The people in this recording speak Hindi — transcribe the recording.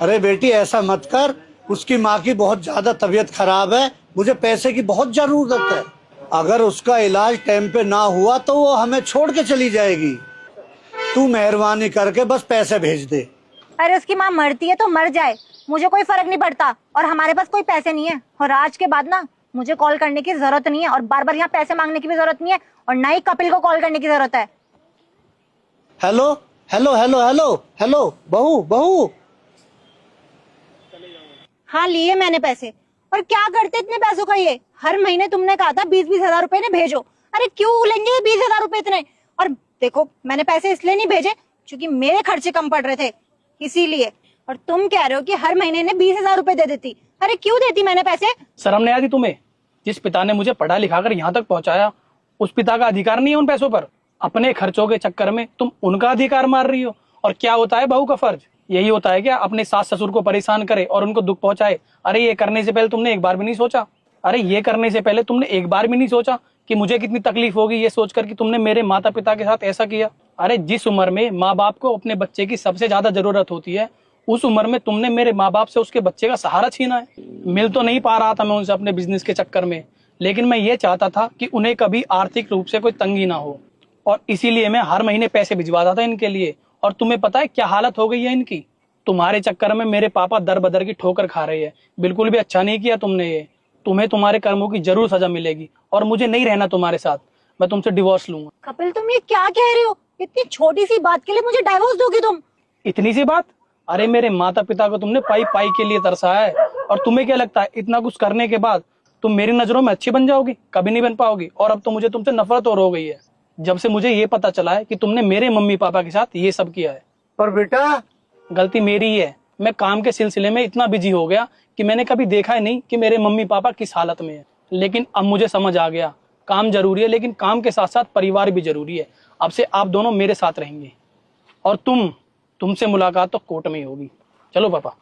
अरे बेटी ऐसा मत कर, उसकी माँ की बहुत ज्यादा तबीयत खराब है, मुझे पैसे की बहुत जरूरत है। अगर उसका इलाज टाइम पे ना हुआ तो वो हमें छोड़ के चली जाएगी। तू मेहरबानी करके बस पैसे भेज दे। अरे उसकी माँ मरती है तो मर जाए, मुझे कोई फर्क नहीं पड़ता। और हमारे पास कोई पैसे नहीं है, और आज के बाद ना मुझे कॉल करने की जरूरत नहीं है, और बार बार यहाँ पैसे मांगने की भी जरूरत नहीं है, और ना ही कपिल को कॉल करने की जरूरत है। Hello hello hello hello hello, बहू बहू। हाँ लिए मैंने पैसे, और क्या करते इतने पैसों का ये? हर महीने तुमने कहा था 20-20 हजार रुपए ने भेजो। अरे क्यों लेंगे 20 हजार रुपए इतने? और देखो मैंने पैसे इसलिए नहीं भेजे क्योंकि मेरे खर्चे कम पड़ रहे थे, इसीलिए। और तुम कह रहे हो कि हर महीने ने 20 हजार रुपए दे देती। अरे क्यों देती मैंने पैसे? शर्म नहीं आती तुम्हें? जिस पिता ने मुझे पढ़ा लिखा कर यहाँ तक पहुंचाया, उस पिता का अधिकार नहीं है उन पैसों पर? अपने खर्चों के चक्कर में तुम उनका अधिकार मार रही हो। और क्या होता है बहू का फर्ज? यही होता है क्या, अपने सास ससुर को परेशान करे और उनको दुख पहुंचाए? अरे ये करने से पहले तुमने एक बार भी नहीं सोचा? अरे ये करने से पहले तुमने एक बार भी नहीं सोचा कि मुझे कितनी तकलीफ होगी, ये सोचकर कि तुमने मेरे माता पिता के साथ ऐसा किया? अरे जिस उम्र में माँ बाप को अपने बच्चे की सबसे ज्यादा जरूरत होती है, उस उम्र में तुमने मेरे माँ बाप से उसके बच्चे का सहारा छीना है। मिल तो नहीं पा रहा था मैं उनसे अपने बिजनेस के चक्कर में, लेकिन मैं ये चाहता था कि उन्हें कभी आर्थिक रूप से कोई तंगी ना हो, और इसीलिए मैं हर महीने पैसे भिजवाता था इनके लिए। और तुम्हें पता है क्या हालत हो गई है इनकी? तुम्हारे चक्कर में मेरे पापा दर बदर की ठोकर खा रहे हैं। बिल्कुल भी अच्छा नहीं किया तुमने ये। तुम्हें तुम्हारे कर्मों की जरूर सजा मिलेगी, और मुझे नहीं रहना तुम्हारे साथ। मैं तुमसे डिवोर्स लूंगा। कपिल तुम ये क्या कह रहे हो? इतनी छोटी सी बात के लिए मुझे डाइवोर्स दोगे तुम? इतनी सी बात? अरे मेरे माता पिता को तुमने पाई पाई के लिए तरसाया है, और तुम्हें क्या लगता है इतना कुछ करने के बाद तुम मेरी नजरों में अच्छी बन जाओगी? कभी नहीं बन पाओगी। और अब तो मुझे तुमसे नफरत और हो गई है, जब से मुझे ये पता चला है कि तुमने मेरे मम्मी पापा के साथ ये सब किया है। पर बेटा गलती मेरी ही है। मैं काम के सिलसिले में इतना बिजी हो गया कि मैंने कभी देखा ही नहीं कि मेरे मम्मी पापा किस हालत में है। लेकिन अब मुझे समझ आ गया, काम जरूरी है, लेकिन काम के साथ साथ परिवार भी जरूरी है। अब से आप दोनों मेरे साथ रहेंगे, और तुमसे मुलाकात तो कोर्ट में ही होगी। चलो पापा।